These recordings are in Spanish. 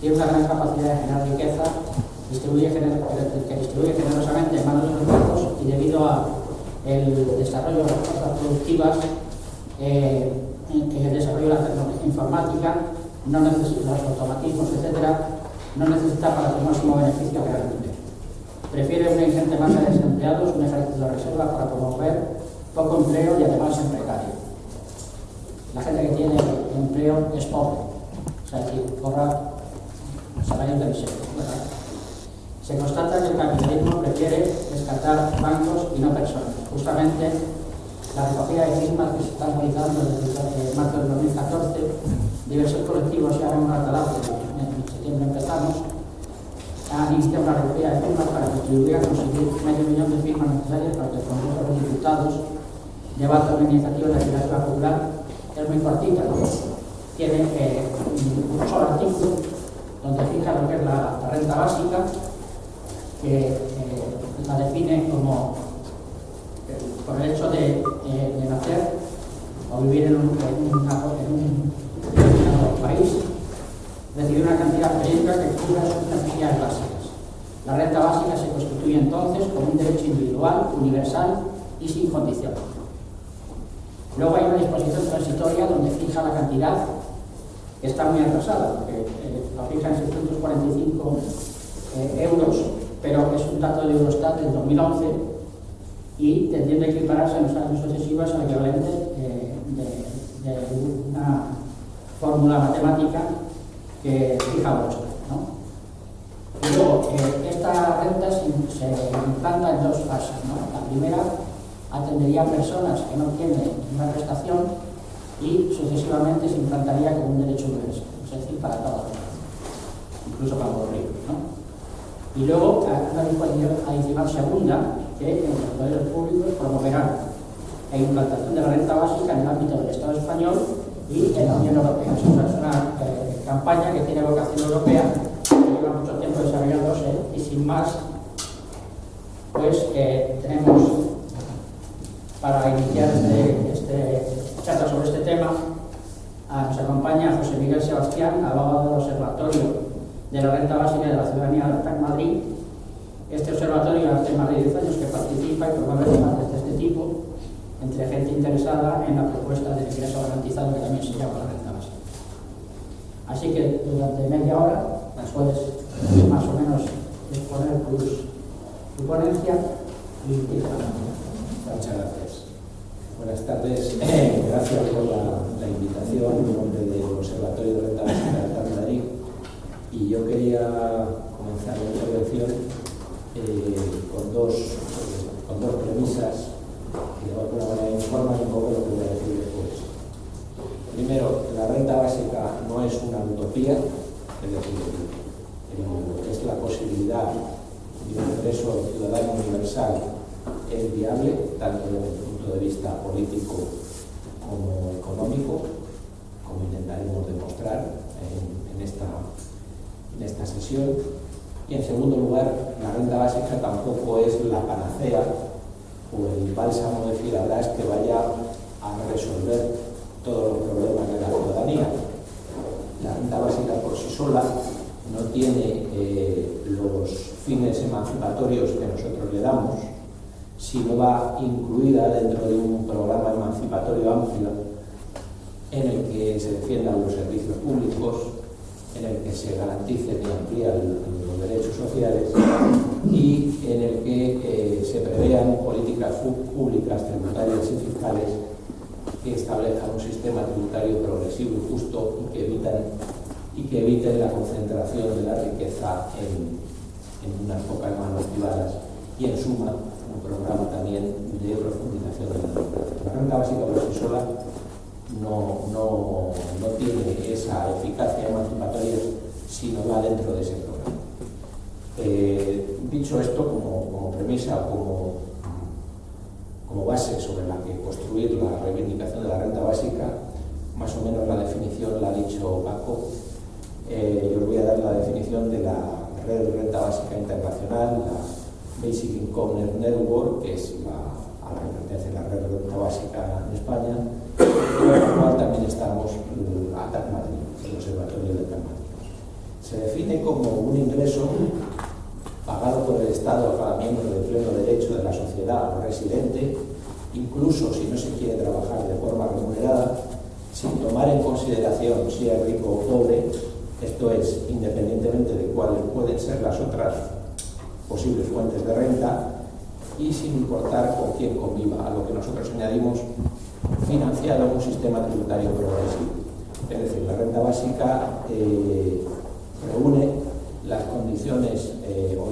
tiene una gran capacidad de generar riqueza, que distribuye generosamente en manos de los bancos, y debido al desarrollo de las fuerzas productivas, el desarrollo de la tecnología informática, no necesita los automatismos, etcétera, no necesita para su máximo beneficio realmente. Prefiere una ingente masa de desempleados, un ejército de reserva para promover poco empleo y además en precario. La gente que tiene empleo es pobre, o sea, es decir, cobra salarios de miseria. Se constata que el capitalismo prefiere descartar bancos y no personas. Justamente la recogida de firmas que se está realizando desde marzo del 2014, diversos colectivos ya en Alcalá, en septiembre empezamos, han iniciado una recogida de firmas para contribuir a conseguir 500.000 de firmas necesarias para que el Congreso de los Diputados debata una iniciativa de legislatura popular. Es muy cortita, ¿no? Tiene un solo artículo donde fija lo que es la renta básica, que la define como por el hecho de nacer o vivir en un país, recibir una cantidad periódica que cubra sus necesidades básicas. La renta básica se constituye entonces como un derecho individual, universal y sin condición. Luego hay una disposición transitoria donde fija la cantidad, que está muy atrasada, porque la fija en 645 euros, pero es un dato de Eurostat del 2011 y tendría que equipararse en los años sucesivos al equivalente de una fórmula matemática que fija 8, ¿no? Y luego, esta renta se implanta en dos fases, ¿no? La primera atendería a personas que no tienen una prestación y sucesivamente se implantaría como un derecho universal, es decir, para todos, incluso para los ricos, ¿no? Y luego, una disposición adicional segunda, que en los poderes públicos promoverán la implantación de la renta básica en el ámbito del Estado español y en la Unión Europea. Es una campaña que tiene vocación europea, que lleva mucho tiempo desarrollándose, y sin más, pues tenemos para iniciar esta charla sobre este tema, nos acompaña José Miguel Sebastián, abogado del Observatorio de la Renta Básica de la Ciudadanía de ARTAC Madrid. Este observatorio hace más de 10 años que participa y promueve debates de este tipo entre gente interesada en la propuesta del ingreso garantizado, que también se llama la renta básica. Así que durante media hora puedes más o menos exponer tu ponencia y muchas gracias. Buenas tardes, gracias por la invitación en nombre del Observatorio de Renta Básica de ARTAC Madrid. Y yo quería comenzar la intervención con dos premisas que de alguna manera informan un poco lo que voy a decir después. Primero, la renta básica no es una utopía, es decir, es la posibilidad de un ingreso ciudadano universal es viable, tanto desde el punto de vista político como económico, como intentaremos demostrar en esta sesión. Y en segundo lugar, la renta básica tampoco es la panacea o el bálsamo de Filabrás que vaya a resolver todos los problemas de la ciudadanía. La renta básica por sí sola no tiene los fines emancipatorios que nosotros le damos, sino va incluida dentro de un programa emancipatorio amplio en el que se defiendan los servicios públicos, en el que se garanticen y amplían los derechos sociales y en el que se prevean políticas públicas tributarias y fiscales que establezcan un sistema tributario progresivo y justo y que eviten la concentración de la riqueza en unas pocas manos privadas y, en suma, un programa también de profundización de la democracia. La renta básica por sí sola no tiene esa eficacia emancipatoria si no va dentro de ese programa. Dicho esto, como premisa, como base sobre la que construir la reivindicación de la renta básica, más o menos la definición la ha dicho Paco. Yo os voy a dar la definición de la Red de Renta Básica Internacional, la Basic Income Network, que es a la que pertenece la Red de Renta Básica en España, y en la cual también estamos ARTAC Madrid, el Observatorio de ARTAC Madrid. Se define como un ingreso pagado por el Estado a cada miembro de pleno derecho de la sociedad o residente, incluso si no se quiere trabajar de forma remunerada, sin tomar en consideración si es rico o pobre, esto es, independientemente de cuáles pueden ser las otras posibles fuentes de renta, y sin importar con quién conviva, a lo que nosotros añadimos financiado en un sistema tributario progresivo. Es decir, la renta básica reúne las condiciones o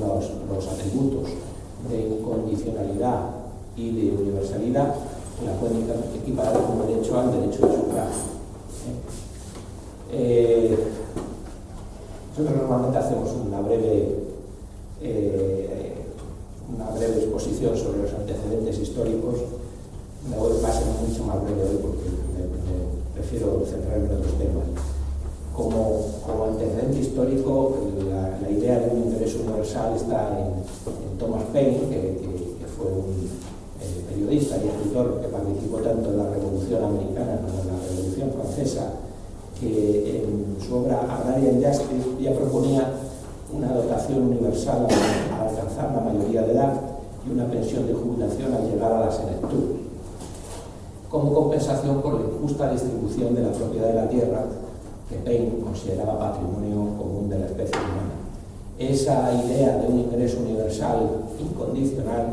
los atributos de incondicionalidad y de universalidad que la pueden equiparar como derecho al derecho de sufragio. Nosotros normalmente hacemos una breve exposición sobre los antecedentes históricos. Me voy a ser mucho más breve hoy porque prefiero centrarme en otros temas. Como antecedente histórico, la idea de un ingreso universal está en Thomas Paine, que fue un periodista y escritor que participó tanto en la Revolución Americana como en la Revolución Francesa, que en su obra Agrarian Justice ya proponía una dotación universal al alcanzar la mayoría de edad y una pensión de jubilación al llegar a la senectud, como compensación por la injusta distribución de la propiedad de la tierra que Paine consideraba patrimonio común de la especie humana. Esa idea de un ingreso universal incondicional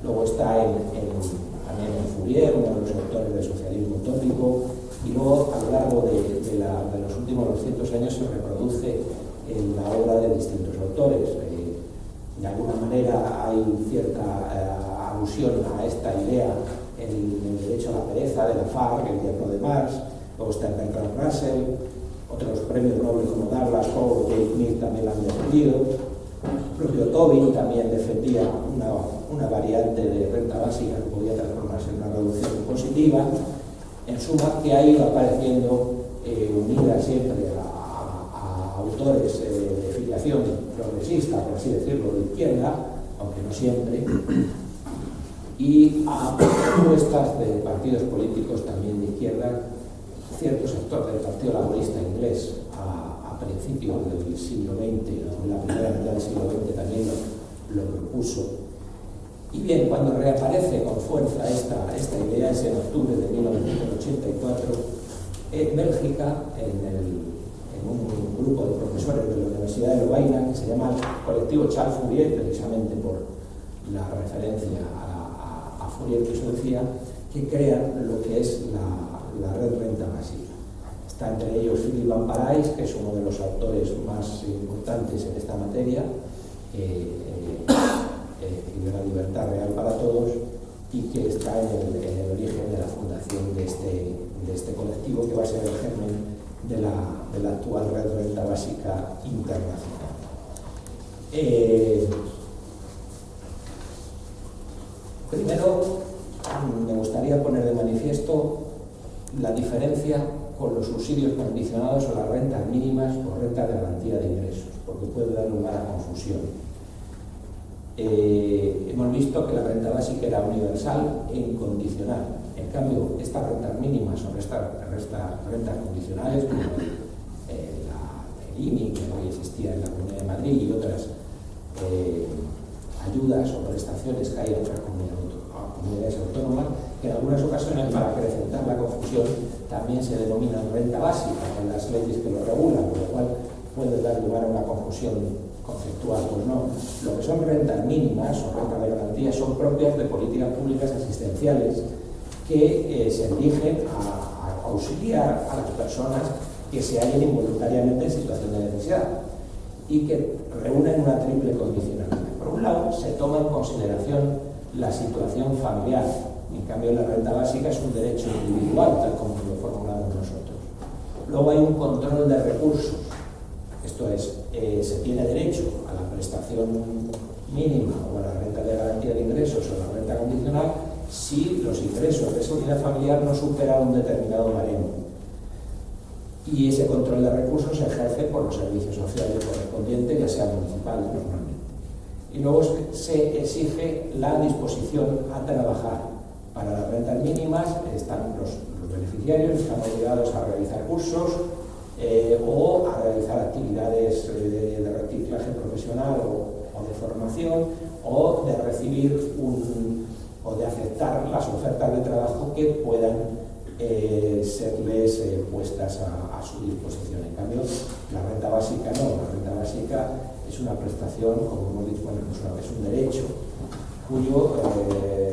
luego está también en Fourier, uno de los autores del socialismo utópico, y luego a lo largo de los últimos 200 años se reproduce en la obra de distintos autores. De alguna manera hay cierta alusión a esta idea en el derecho a la pereza de la Lafargue, el diablo de Marx, luego está Bertrand Russell, otros premios Nobel como Douglas Howe, Jake Mill también la han defendido. El propio Tobin también defendía una variante de renta básica que podía transformarse en una reducción impositiva. En suma, que ha ido apareciendo unida siempre a autores de filiación progresista, por así decirlo, de izquierda, aunque no siempre, y a propuestas de partidos políticos también de izquierda. Cierto sector del Partido Laborista inglés a principios del siglo XX, o en la primera mitad del siglo XX también lo propuso. Y bien, cuando reaparece con fuerza esta idea es en octubre de 1984 en Bélgica, en un grupo de profesores de la Universidad de Lovaina que se llama Colectivo Charles Fourier, precisamente por la referencia a Fourier que se decía, que crean lo que es la red renta básica. Está entre ellos Philippe Van Parijs, que es uno de los autores más importantes en esta materia, de la libertad real para todos, y que está en el origen de la fundación de este colectivo, que va a ser el germen de la actual red renta básica internacional. Primero, me gustaría poner de manifiesto la diferencia con los subsidios condicionados o las rentas mínimas o renta de garantía de ingresos, porque puede dar lugar a confusión. Hemos visto que la renta básica era universal e incondicional. En cambio, estas rentas mínimas o estas rentas condicionales, como la IMI, que hoy existía en la Comunidad de Madrid, y otras ayudas o prestaciones que hay en otras comunidades autónomas, que en algunas ocasiones, para acrecentar la confusión, también se denominan renta básica en las leyes que lo regulan, con lo cual puede dar lugar a una confusión conceptual. Pues no, lo que son rentas mínimas o rentas de garantía son propias de políticas públicas asistenciales que se dirigen a auxiliar a las personas que se hallen involuntariamente en situación de necesidad y que reúnen una triple condicionalidad. Por un lado, se toma en consideración la situación familiar. En cambio, la renta básica es un derecho individual, tal como lo formulamos nosotros. Luego hay un control de recursos. Esto es, se tiene derecho a la prestación mínima o a la renta de garantía de ingresos o a la renta condicional si los ingresos de esa unidad familiar no superan un determinado baremo. Y ese control de recursos se ejerce por los servicios sociales correspondientes, ya sea municipales normalmente. Y luego se exige la disposición a trabajar. Para las rentas mínimas están los beneficiarios están obligados a realizar cursos, o a realizar actividades de reciclaje profesional o de formación, o de recibir o de aceptar las ofertas de trabajo que puedan serles puestas a su disposición. En cambio, la renta básica no, la renta básica es una prestación, como hemos dicho, bueno, es un derecho cuyo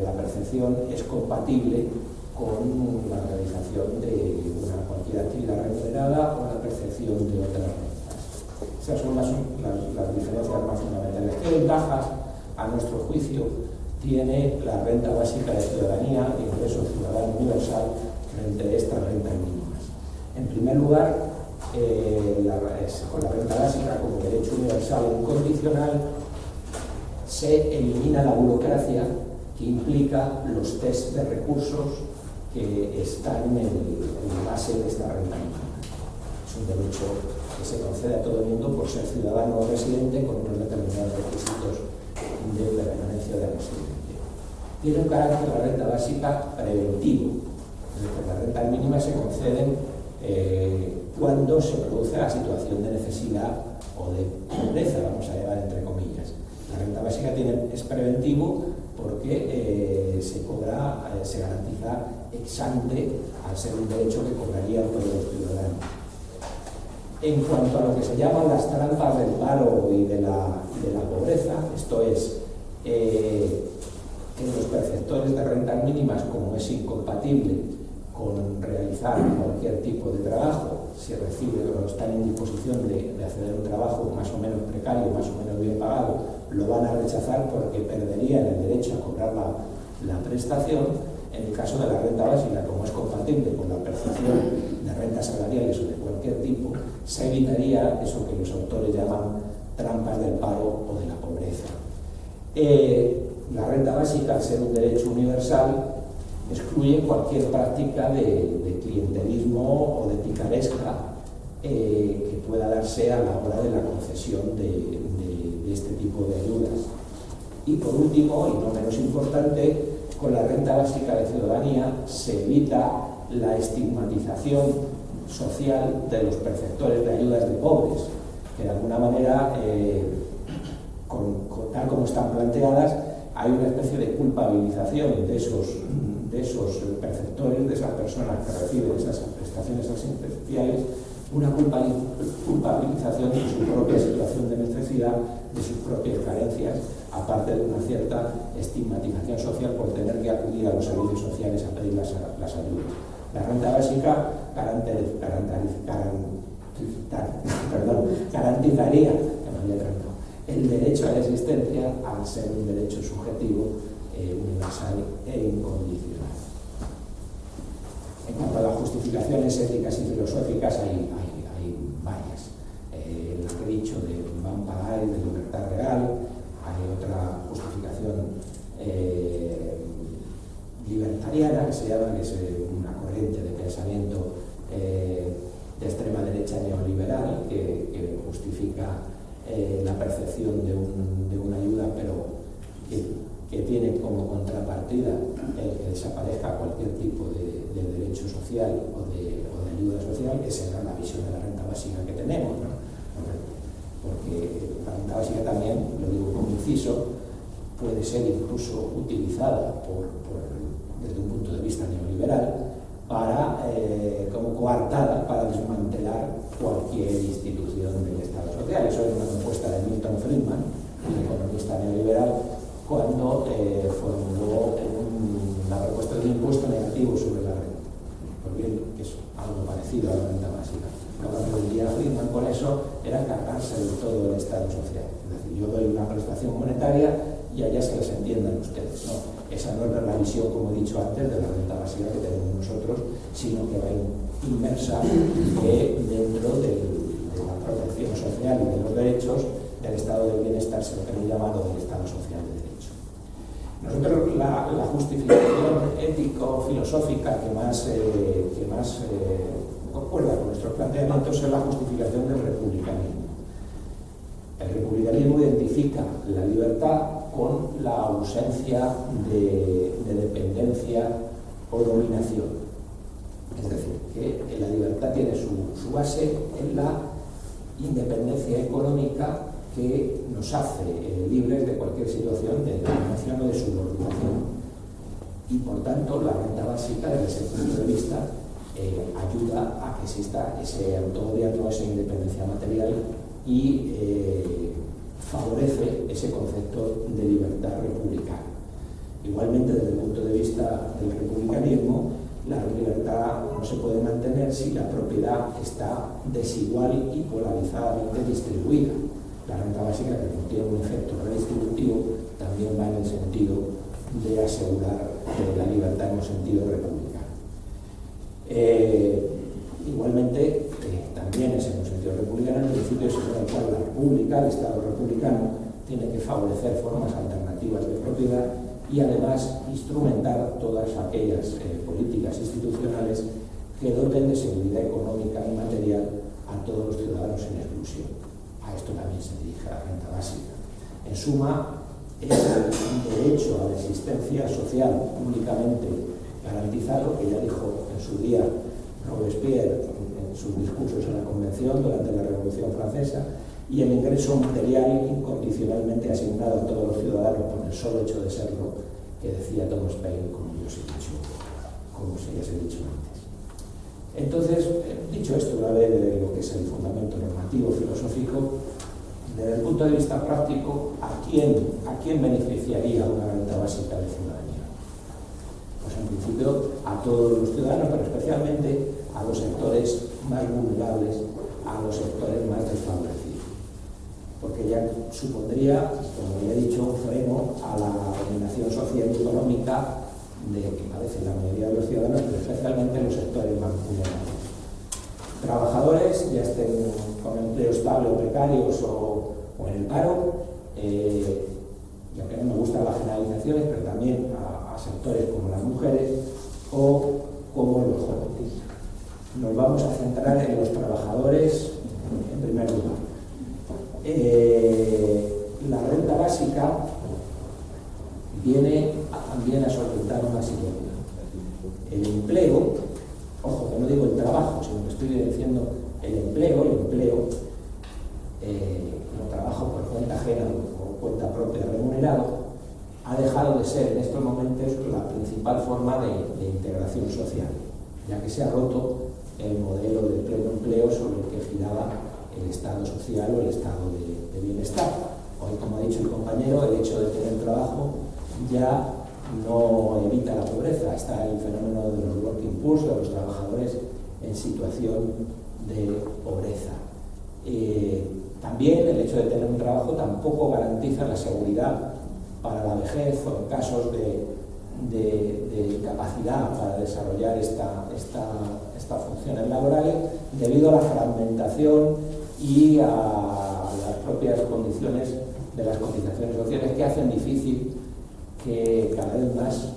la percepción es compatible con la realización de cualquier actividad remunerada o la percepción de otras rentas. Esas son las diferencias más fundamentales. ¿Qué ventajas, a nuestro juicio, tiene la renta básica de ciudadanía, de ingreso ciudadano universal, frente a estas rentas mínimas? En primer lugar, con la renta básica como derecho universal e incondicional, se elimina la burocracia que implica los test de recursos que están en la base de esta renta mínima. Es un derecho que se concede a todo el mundo por ser ciudadano o residente con unos determinados requisitos de permanencia de residencia. Tiene un carácter, la renta básica, preventivo. Es decir, las rentas mínimas se conceden cuando se produce la situación de necesidad o de pobreza, vamos a llamar entre comillas. La renta básica es preventivo porque se garantiza ex ante al ser un derecho que cobrarían todos los ciudadanos. En cuanto a lo que se llaman las trampas del paro y de la pobreza, esto es, que los perceptores de rentas mínimas, como es incompatible con realizar cualquier tipo de trabajo, si recibe o están en disposición de acceder a un trabajo más o menos precario, más o menos bien pagado, lo van a rechazar porque perderían el derecho a cobrar la prestación. En el caso de la renta básica, como es compatible con la percepción de rentas salariales o de cualquier tipo, se evitaría eso que los autores llaman trampas del paro o de la pobreza. La renta básica, al ser un derecho universal, excluye cualquier práctica de clientelismo o de picaresca que pueda darse a la hora de la concesión de este tipo de ayudas. Y por último, y no menos importante, con la renta básica de ciudadanía se evita la estigmatización social de los perceptores de ayudas de pobres, que de alguna manera, tal como están planteadas, hay una especie de culpabilización de esos perceptores, de esas personas que reciben esas prestaciones asistenciales, una culpabilización de su propia situación de necesidad, de sus propias carencias, aparte de una cierta estigmatización social por tener que acudir a los servicios sociales a pedir las ayudas. La renta básica garantizaría el derecho a la existencia al ser un derecho subjetivo, universal e incondicional. En cuanto a las justificaciones éticas y filosóficas, hay varias. La que he dicho de Van Pagai, de libertad real, hay otra justificación libertariana que se llama, que es una corriente de pensamiento de extrema derecha neoliberal que justifica la percepción de una ayuda, pero que tiene como contrapartida el que desaparezca cualquier tipo de derecho social o de ayuda social. Esa es la visión de la renta básica que tenemos, ¿no? Porque la renta básica también, lo digo como inciso, puede ser incluso utilizada desde un punto de vista neoliberal como coartada para desmantelar cualquier institución del Estado social. Eso es una propuesta de Milton Friedman, un economista neoliberal, cuando formuló la propuesta de un impuesto negativo sobre la renta. Pues bien, que es algo parecido a la renta básica. Lo que pretendía Friedman con eso era cargarse de todo el Estado social. Es decir, yo doy una prestación monetaria y allá se les entiendan ustedes. No, esa no es la visión, como he dicho antes, de la renta básica que tenemos nosotros, sino que va inmersa dentro de la protección social y de los derechos del estado del bienestar, se lo que hemos llamado del estado social de derecho. Nosotros la justificación ético-filosófica que más concuerda con nuestros planteamientos es la justificación del republicanismo. El republicanismo identifica la libertad con la ausencia de dependencia o dominación. Es decir, que la libertad tiene su base en la independencia económica que nos hace libres de cualquier situación de dominación o de subordinación. Y por tanto, la renta básica, desde ese punto de vista, ayuda a que exista ese autogobierno, esa independencia material y favorece ese concepto de libertad republicana. Igualmente, desde el punto de vista del republicanismo, la libertad no se puede mantener si la propiedad está desigual y polarizadamente distribuida. La renta básica, que contiene un efecto redistributivo, también va en el sentido de asegurar la libertad en un sentido republicano. Igualmente, también es en un sentido republicano el principio según el cual la república, el Estado republicano, tiene que favorecer formas alternativas de propiedad y además instrumentar todas aquellas políticas institucionales que doten de seguridad económica y material a todos los ciudadanos sin exclusión. A esto también se dirige la renta básica. En suma, es el derecho a la existencia social públicamente garantizado, que ya dijo en su día Robespierre en sus discursos en la Convención durante la Revolución Francesa, y el ingreso material incondicionalmente asignado a todos los ciudadanos por el solo hecho de serlo, que decía Thomas Paine, como ya os he dicho antes. Entonces, dicho esto, una vez de lo que es el fundamento normativo filosófico, desde el punto de vista práctico, ¿a quién beneficiaría una renta básica de ciudadanía? Pues en principio a todos los ciudadanos, pero especialmente a los sectores más vulnerables, a los sectores más desfavorecidos. Porque ya supondría, como ya he dicho, un freno a la dominación social y económica de que padece la mayoría de los ciudadanos, pero especialmente los sectores más vulnerables. Trabajadores, ya estén con empleo estable o precarios o en el paro, y aunque no me gustan las generalizaciones, pero también a sectores como las mujeres o como los jóvenes. Nos vamos a centrar en los trabajadores en primer lugar. La renta básica viene también a solventar una situación. El empleo, ojo, que no digo el trabajo, sino que estoy diciendo el empleo, como trabajo por cuenta ajena o cuenta propia remunerado, ha dejado de ser en estos momentos la principal forma de integración social, ya que se ha roto el modelo de pleno empleo sobre el que giraba el estado social o el estado de bienestar. Hoy, como ha dicho el compañero, el hecho de tener trabajo ya no evita la pobreza. Está el fenómeno de los working poor, de los trabajadores en situación de pobreza. También el hecho de tener un trabajo tampoco garantiza la seguridad para la vejez o en casos de incapacidad para desarrollar estas funciones laborales, debido a la fragmentación y a las propias condiciones de las cotizaciones sociales, que hacen difícil que cada vez más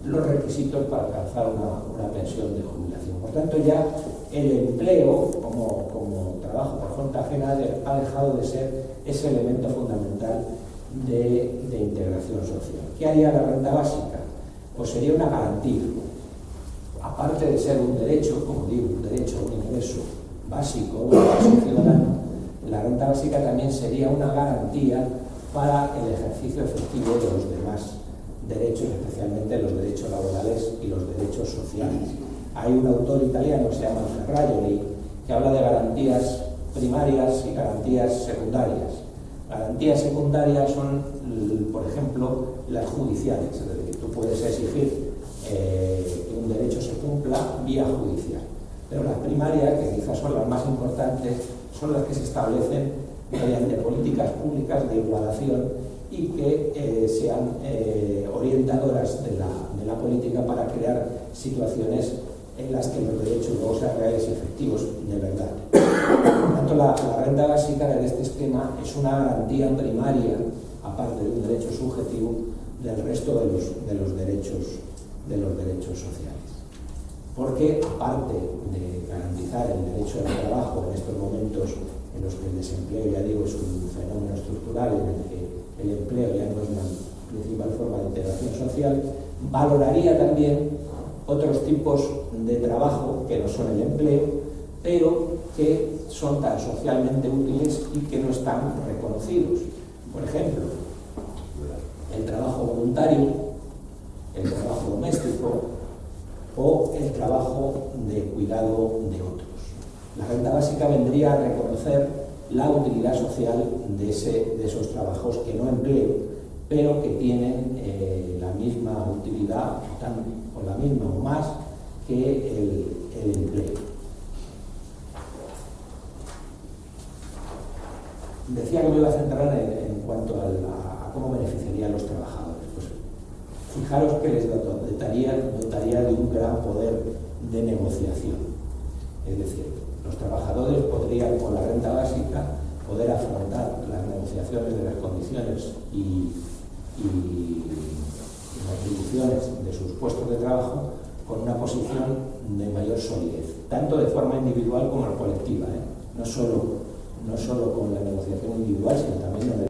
los requisitos para alcanzar una pensión de jubilación. Por tanto, ya el empleo como trabajo por cuenta ajena ha dejado de ser ese elemento fundamental de integración social. ¿Qué haría la renta básica? Pues sería una garantía. Aparte de ser un derecho, como digo, un derecho a un ingreso básico, un ingreso ciudadano, la renta básica también sería una garantía para el ejercicio efectivo de los demás derechos, especialmente los derechos laborales y los derechos sociales. Hay un autor italiano que se llama Ferrajoli, que habla de garantías primarias y garantías secundarias. Garantías secundarias son, por ejemplo, las judiciales, es decir, tú puedes exigir que un derecho se cumpla vía judicial. Pero las primarias, que quizás son las más importantes, son las que se establecen mediante políticas públicas de igualación y que sean orientadoras de la política para crear situaciones en las que los derechos luego sean reales y efectivos de verdad. Por tanto, la renta básica de este esquema es una garantía primaria, aparte de un derecho subjetivo, del resto de los derechos sociales. Porque, aparte de garantizar el derecho al trabajo en estos momentos en los que el desempleo, ya digo, es un fenómeno estructural en el que el empleo ya no es la principal forma de integración social, valoraría también otros tipos de trabajo que no son el empleo, pero que son tan socialmente útiles y que no están reconocidos. Por ejemplo, el trabajo voluntario, el trabajo doméstico o el trabajo de cuidado de otros. La renta básica vendría a reconocer la utilidad social de esos trabajos que no empleo, pero que tienen la misma utilidad, o la misma o más, que el empleo. Decía que me iba a centrar en cuanto a cómo beneficiaría a los trabajadores. Pues fijaros que les dotaría de un gran poder de negociación. Es decir, los trabajadores podrían, con la renta básica, poder afrontar las negociaciones de las condiciones y retribuciones de sus puestos de trabajo con una posición de mayor solidez, tanto de forma individual como colectiva, no solo con la negociación individual, sino también